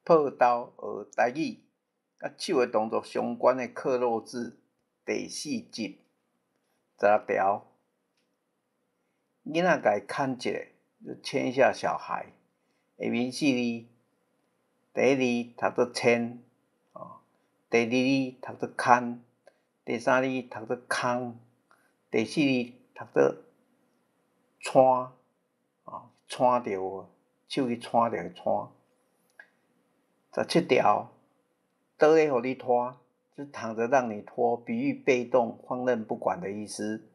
破读学台语，佮手的动作相关的克漏字第4集16条。囡仔共伊牽一下，就牽一下小孩。下面4字，第1字讀做牽，第2字讀做牽，第3字讀做空，第4字讀做攙，攙着，手去攙着的攙。17條，倒咧予你拖，是躺着讓你拖，比喻被動、放任不管的意思。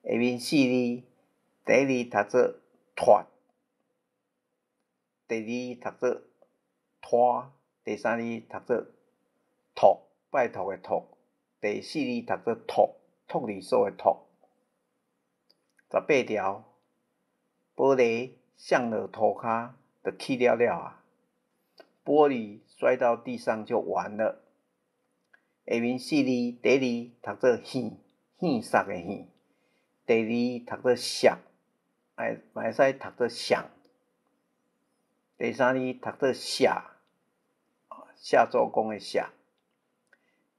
下面4字，第1字讀做thua，第2字讀做拖，第3字讀做托，拜託的托，第4字讀做托，托兒所的托。18條，玻璃摔到thôo-kha，就去了了啊。玻璃摔到地上就完了。下面4字，第1字讀做hian，hian殺的hian，第2讀做siàng，嘛會使讀做siàng，第3字讀做下，下做工的下，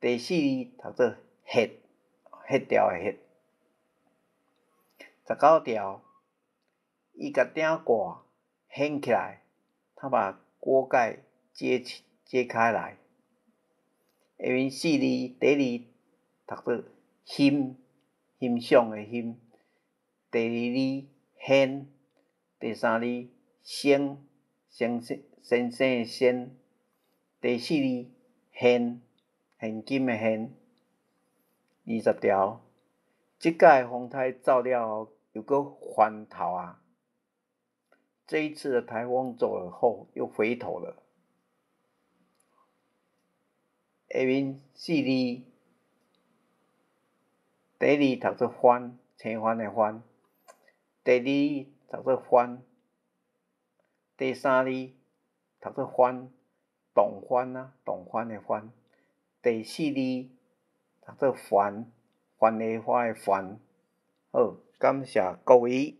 第4字讀做迄，迄條的迄。19條，伊共鼎蓋掀起來，他把鍋蓋揭開來。下面4字，第1字讀做欣，欣賞的欣，第2字hian，第3字先生的先，第4字現，現今的現。20條，這改的風颱走了後又閣huan-thâu啊，這一次的颱風走了後又回頭了。下面4字，第1字讀做番，青番的番，第2字讀做番，第3字讀做番，動番的番，第4字讀做番，番梨花的番。好，感謝各位。